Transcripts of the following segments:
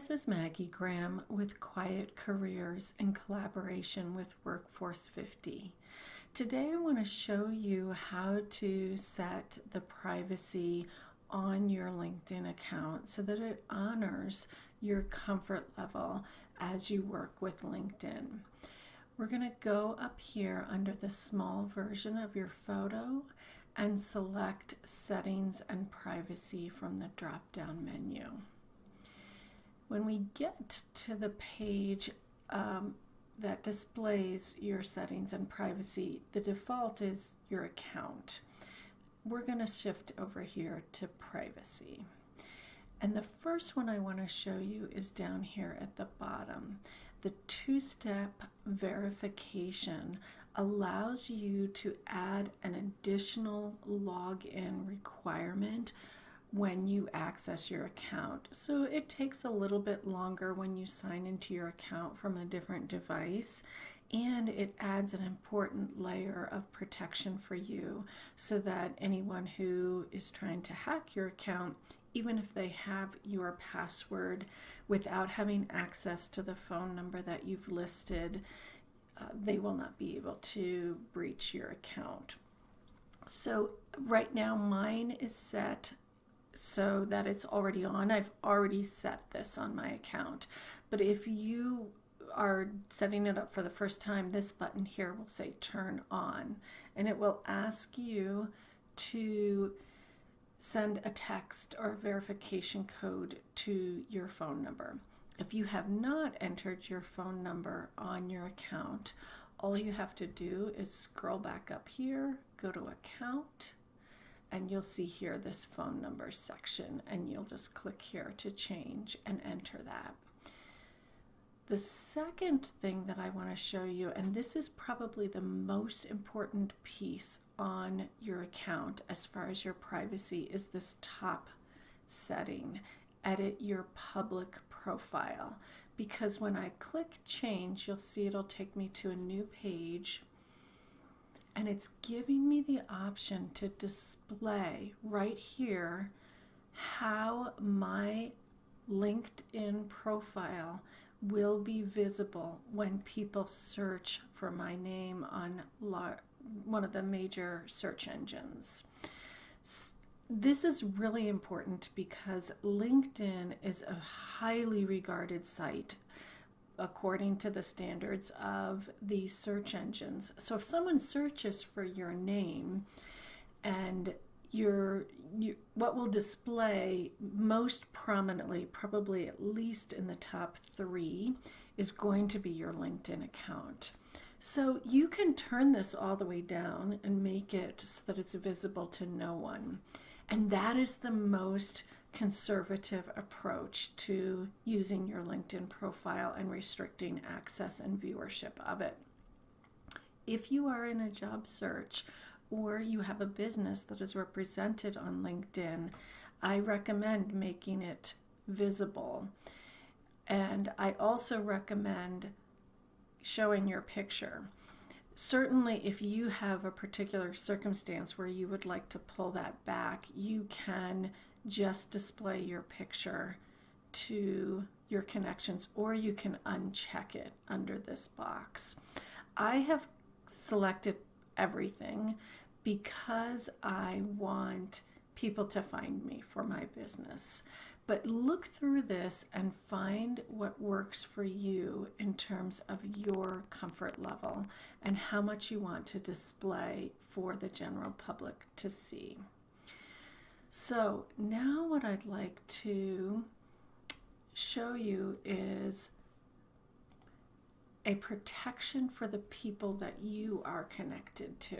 This is Maggie Graham with Quiet Careers in collaboration with Workforce 50. Today I want to show you how to set the privacy on your LinkedIn account so that it honors your comfort level as you work with LinkedIn. We're going to go up here under the small version of your photo and select Settings and Privacy from the drop-down menu. When we get to the page that displays your settings and privacy, the default is your account. We're going to shift over here to privacy. And the first one I want to show you is down here at the bottom. The two-step verification allows you to add an additional login requirement when you access your account. So it takes a little bit longer when you sign into your account from a different device, and it adds an important layer of protection for you so that anyone who is trying to hack your account, even if they have your password without having access to the phone number that you've listed, they will not be able to breach your account. So right now mine is set so that it's already on. I've already set this on my account. But if you are setting it up for the first time, this button here will say turn on, and it will ask you to send a text or verification code to your phone number. If you have not entered your phone number on your account, all you have to do is scroll back up here, go to account, and you'll see here this phone number section, and you'll just click here to change and enter that. The second thing that I want to show you, and this is probably the most important piece on your account as far as your privacy, is this top setting, edit your public profile. Because when I click change, you'll see it'll take me to a new page, and it's giving me the option to display right here how my LinkedIn profile will be visible when people search for my name on one of the major search engines. This is really important because LinkedIn is a highly regarded site according to the standards of these search engines. So if someone searches for your name, and what will display most prominently, probably at least in the top 3, is going to be your LinkedIn account. So you can turn this all the way down and make it so that it's visible to no one. And that is the most conservative approach to using your LinkedIn profile and restricting access and viewership of it. If you are in a job search or you have a business that is represented on LinkedIn, I recommend making it visible. And I also recommend showing your picture. Certainly, if you have a particular circumstance where you would like to pull that back, you can just display your picture to your connections, or you can uncheck it under this box. I have selected everything because I want people to find me for my business. But look through this and find what works for you in terms of your comfort level and how much you want to display for the general public to see. So now what I'd like to show you is a protection for the people that you are connected to.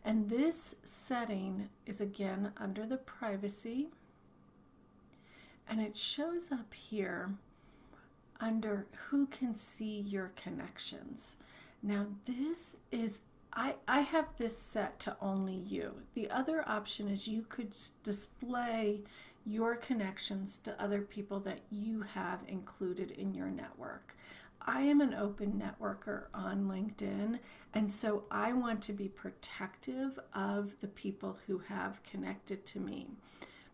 And this setting is again under the privacy, and it shows up here under who can see your connections. Now this is, I have this set to only you. The other option is you could display your connections to other people that you have included in your network. I am an open networker on LinkedIn, and so I want to be protective of the people who have connected to me.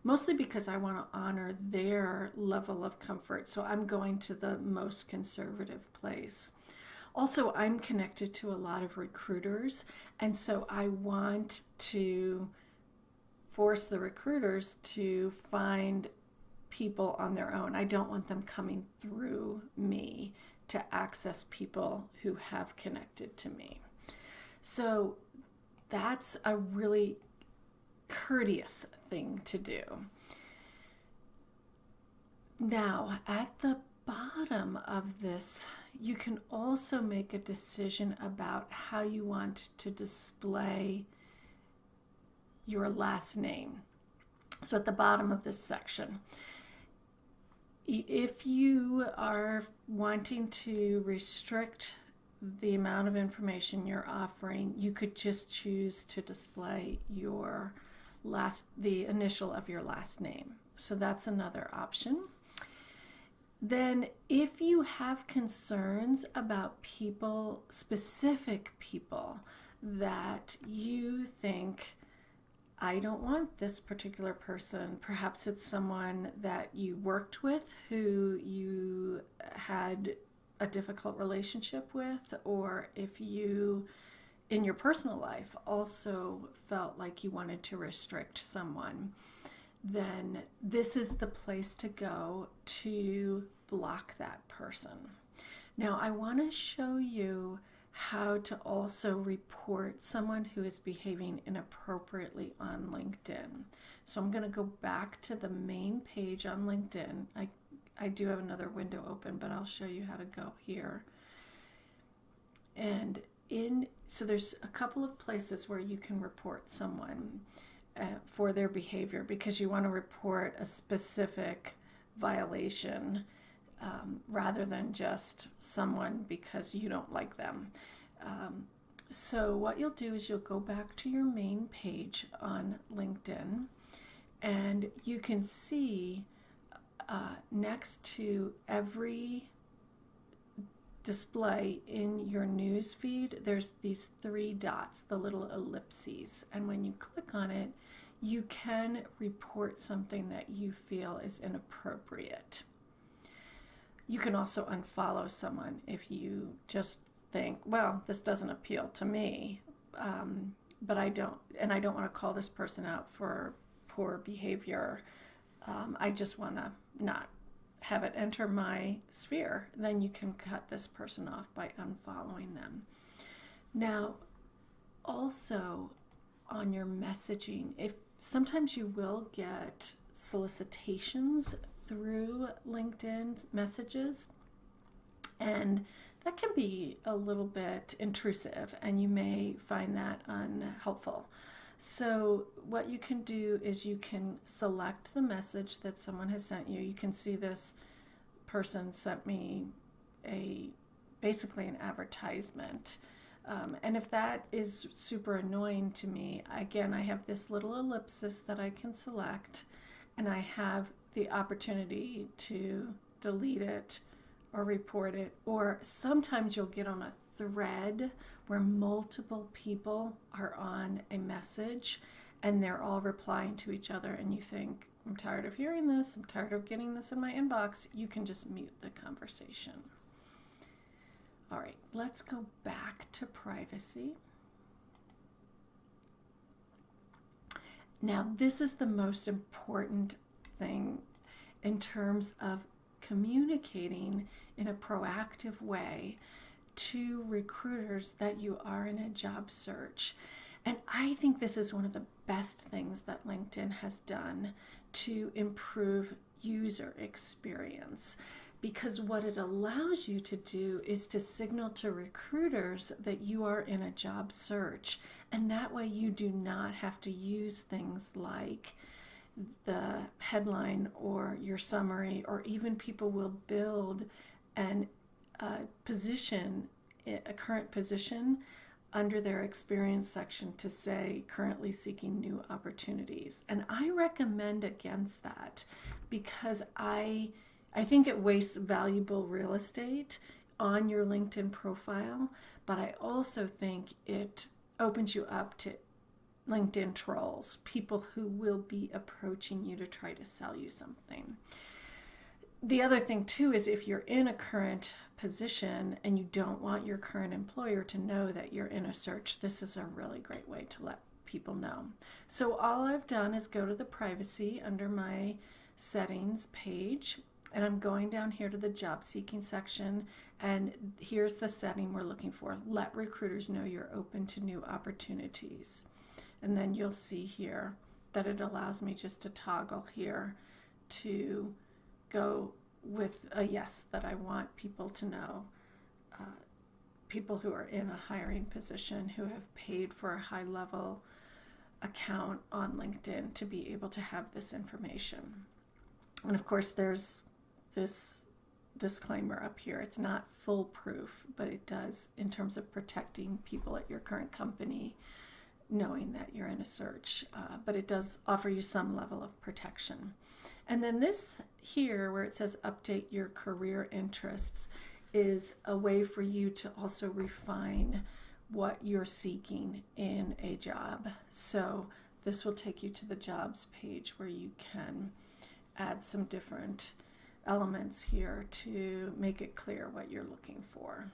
mostly because I want to honor their level of comfort. So I'm going to the most conservative place. Also, I'm connected to a lot of recruiters, and so I want to force the recruiters to find people on their own. I don't want them coming through me to access people who have connected to me. So that's a really courteous thing to do. Now, at the bottom of this, you can also make a decision about how you want to display your last name. So at the bottom of this section, if you are wanting to restrict the amount of information you're offering, you could just choose to display the initial of your last name. So that's another option. Then if you have concerns about people, specific people that you think, I don't want this particular person, perhaps it's someone that you worked with who you had a difficult relationship with, or if you in your personal life also felt like you wanted to restrict someone, then this is the place to go to block that person. Now, I want to show you how to also report someone who is behaving inappropriately on LinkedIn. So I'm going to go back to the main page on LinkedIn. I do have another window open, but I'll show you how to go here. And so there's a couple of places where you can report someone for their behavior, because you want to report a specific violation rather than just someone because you don't like them. So what you'll do is you'll go back to your main page on LinkedIn, and you can see next to every display in your news feed, there's these 3 dots, the little ellipses, and when you click on it, you can report something that you feel is inappropriate. You can also unfollow someone if you just think, well, this doesn't appeal to me, but I don't want to call this person out for poor behavior. I just want to not have it enter my sphere. Then you can cut this person off by unfollowing them. Now, also on your messaging, if sometimes you will get solicitations through LinkedIn messages, and that can be a little bit intrusive, and you may find that unhelpful. So what you can do is you can select the message that someone has sent you. You can see this person sent me basically an advertisement. And if that is super annoying to me, again, I have this little ellipsis that I can select, and I have the opportunity to delete it or report it. Or sometimes you'll get on a thread where multiple people are on a message and they're all replying to each other, and you think, I'm tired of hearing this, I'm tired of getting this in my inbox. You can just mute the conversation. All right, let's go back to privacy. Now, this is the most important thing in terms of communicating in a proactive way to recruiters that you are in a job search. And I think this is one of the best things that LinkedIn has done to improve user experience, because what it allows you to do is to signal to recruiters that you are in a job search, and that way you do not have to use things like the headline or your summary, or even people will build a current position under their experience section to say currently seeking new opportunities. And I recommend against that, because I think it wastes valuable real estate on your LinkedIn profile, but I also think it opens you up to LinkedIn trolls, people who will be approaching you to try to sell you something. The other thing too is if you're in a current position and you don't want your current employer to know that you're in a search, this is a really great way to let people know. So all I've done is go to the privacy under my settings page, and I'm going down here to the job seeking section, and here's the setting we're looking for. Let recruiters know you're open to new opportunities. And then you'll see here that it allows me just to toggle here to go with a yes, that I want people to know, people who are in a hiring position who have paid for a high level account on LinkedIn to be able to have this information. And of course there's this disclaimer up here. It's not foolproof, but it does, in terms of protecting people at your current company, knowing that you're in a search, but it does offer you some level of protection. And then this here where it says update your career interests is a way for you to also refine what you're seeking in a job. So this will take you to the jobs page where you can add some different elements here to make it clear what you're looking for.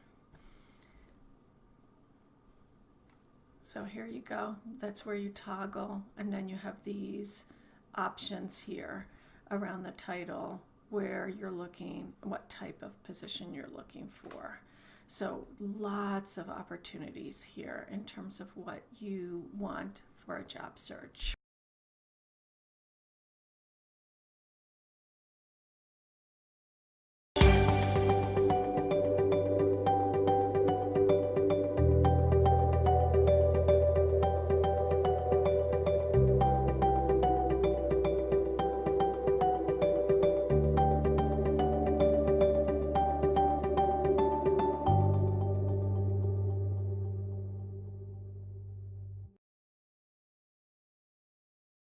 So here you go. That's where you toggle, and then you have these options here around the title where you're looking, what type of position you're looking for. So lots of opportunities here in terms of what you want for a job search.